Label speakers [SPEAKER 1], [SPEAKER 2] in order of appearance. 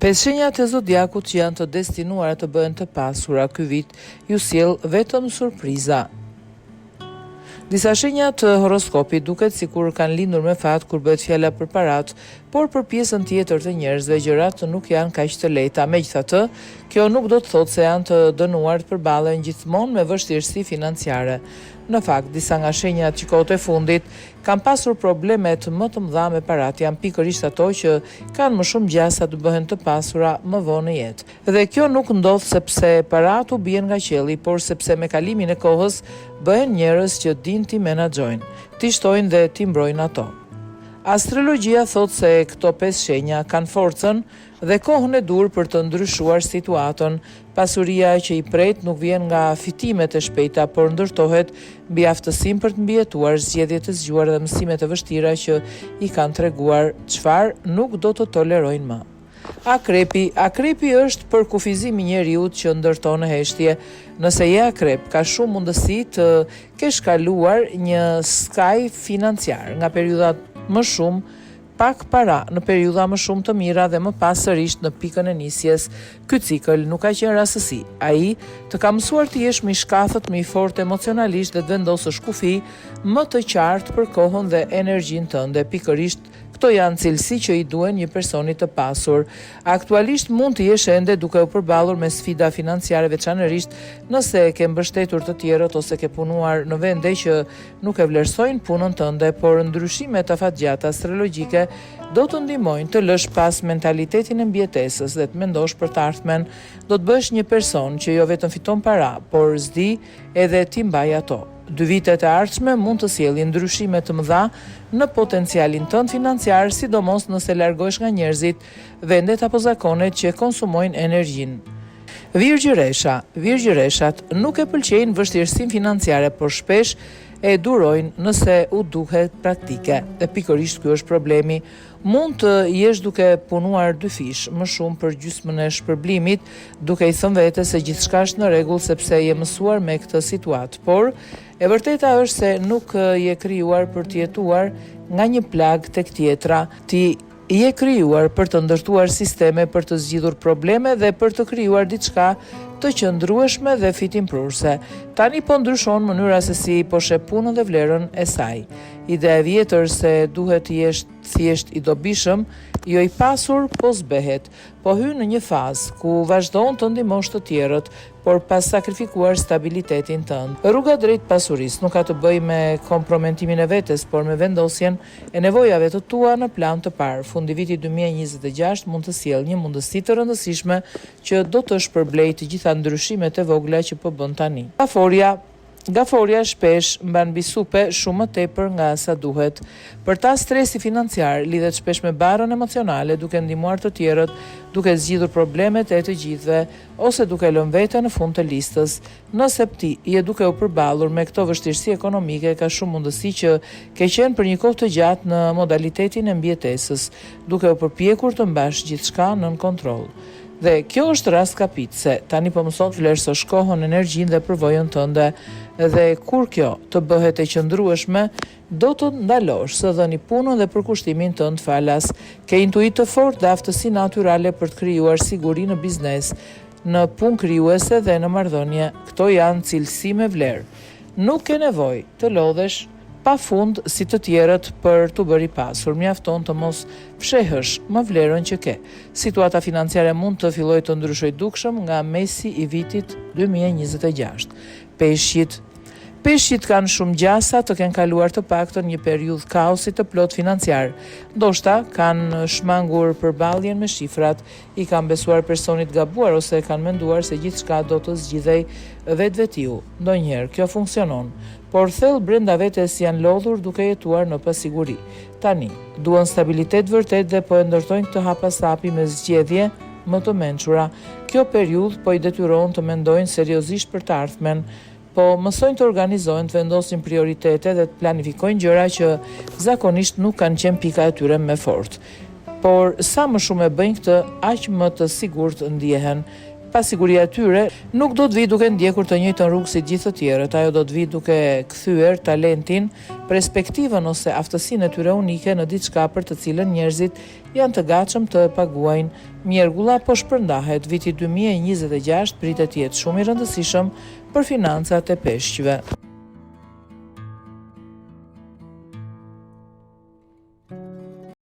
[SPEAKER 1] Pesë shenjat e zodiakut që janë të destinuara të bëhen të pasura ky vit ju sjell vetëm surpriza. Disa shenja të horoskopit duket sikur kanë lindur me fat kur bëhet fjala për parat, por për pjesën tjetër të njerëzve gjërat nuk janë kaq të lehta. Megjithatë, kjo nuk do të thotë se janë të dënuar të përballen gjithmonë me vështirësi financiare. Në fakt, disa nga shenjat që kohët e fundit kanë pasur problemet më të mëdha me parat janë pikërisht ato që kanë më shumë gjasa të bëhen të pasura më vonë në jetë. Dhe kjo nuk ndodh sepse parat u bien nga qielli, por sepse me kalimin e kohës bëhen njerëz që dinë ti menaxhojnë, ti shtojnë dhe ti mbrojnë ato. Astrologjia thot se këto 5 shenja kanë forcën dhe kohën e dur për të ndryshuar situatën. Pasuria që i pret nuk vjen nga fitimet e shpejta, por ndërtohet mbi aftësinë për të mbijetuar zgjedhje të zgjuar dhe mësime të vështira që i kanë treguar çfarë nuk do të tolerojnë më. Akrepi është përkufizimi i njeriut që ndërton në heshtje. Nëse je akrep, ka shumë mundësi të kesh kaluar një skaj financiar nga periudha më shumë pak para në periudha më shumë të mira dhe më pas sërish në pikën e nisjes. Ky cikël nuk ka qenë rastësi. Ai të ka mësuar të jesh më i shkathët, më i fortë emocionalisht dhe të vendosësh kufi më të qartë për kohën dhe energjinë tënde. Pikërisht këto janë cilësi që i duhen një personi të pasur. Aktualisht mund të jesh ende duke u përballur me sfida financiare, veçanërisht nëse ke mbështetur të tjerët ose ke punuar në vende që nuk e vlerësojnë punën tënde, por ndryshimet afatgjata astrologjike do të ndihmojnë të lësh pas mentalitetin e mbijetesës dhe të mendosh për të ardhmen. Do të bësh një person që jo vetëm fiton para, por s'di edhe ti mbaj ato. 2 vitet e ardhshme mund të sjellin ndryshime të mëdha në potencialin tënd financiar, sidomos nëse largohesh nga njerëzit, vendet apo zakonet që konsumojnë energjinë. Virgjëreshat nuk e pëlqejnë vështirësinë financiare, por shpesh e durojnë nëse u duhet praktike. Dhe pikërisht ky është problemi. Mund të jesh duke punuar 2 fish më shumë për gjysmën e shpërblimit, duke i thënë vetes se gjithçka është në rregull sepse je mësuar me këtë situatë, por e vërteta është se nuk je krijuar për të jetuar nga një plag tek tjetra. Ti je krijuar për të ndërtuar sisteme, për të zgjidhur probleme dhe për të krijuar diçka të qëndrueshme dhe fitimprurse. Tani po ndryshon mënyra se si po sheh punën dhe vlerën e saj. Ideja e vjetër se duhet të jesh thjesht i dobishëm, jo i pasur, po zbehet. Po hyn në një fazë ku vazhdon të ndihmosh të tjerët, por pas sakrifikuar stabilitetin tënd. Rruga drejt pasurisë nuk ka të bëjë me komprometimin e vetes, por me vendosjen e nevojave të tua në plan të parë. Fundi vitit 2026 mund të sjellë një mundësi të rëndësishme që do të shpërblejë të gjitha ndryshimet e vogla që po bën tani. Gaforia shpesh mban mbi supe shumë më tepër nga sa duhet. Për ta stresi financiar lidhet shpesh me barrën emocionale, duke ndihmuar të tjerët, duke zgjidhur problemet e të gjithëve, ose duke lënë veten në fund të listës. Nëse ti je duke u përballur me këto vështirësi ekonomike, ka shumë mundësi që ke qenë për një kohë të gjatë në modalitetin e mbijetesës, duke u përpjekur të mbash gjithçka nën kontroll. Dhe kjo është rast kapit, se tani po mëson të vlerësosh kohën, energjinë dhe përvojën tënde, dhe kur kjo të bëhet e qëndrueshme, do të ndalosh së dhëni punën dhe përkushtimin tënd falas. Ke intuitë të fortë dhe aftësi natyrale për të krijuar siguri në biznes, në punë krijuese dhe në marrëdhënie. Këto janë cilësi me vlerë. Nuk ke nevojë të lodhesh pa fund si të tjerët për të bërë i pasur. Mjafton të mos fshehësh më vlerën që ke. Situata financiare mund të fillojë të ndryshojë dukshëm nga mesi i vitit 2026. Peshqit kanë shumë gjasa të kenë kaluar të paktën një periudhë kaosi të plot financiar. Ndoshta kanë shmangur përballjen me shifrat, i kanë besuar personit gabuar ose kanë menduar se gjithçka do të zgjidhej vetvetiu. Ndonjëherë kjo funksionon, por thellë brenda vetes janë lodhur duke jetuar në pasiguri. Tani, duan stabilitet vërtet dhe po e ndërtojnë këtë hapasapi me zgjedhje më të mençura. Kjo periudhë po i detyron të mendojnë seriozisht për të ardhmen, po mësojnë të organizojnë, të vendosin prioritete dhe të planifikojnë gjëra që zakonisht nuk kanë qenë pika e tyre më fort. Por sa më shumë e bëjnë këtë, aq më të sigurt ndjehen. pasiguria e tyre nuk do të vi duke ndjekur të njëjtën rrugë si gjithë të tjerët, ajo do të vi duke kthyer talentin, perspektivën ose aftësinë e tyre unike në diçka për të cilën njerëzit janë të gatshëm të paguajnë. Mjergulla po shpërndahet. Viti 2026 pritet të jetë shumë i rëndësishëm për financat e peshqve.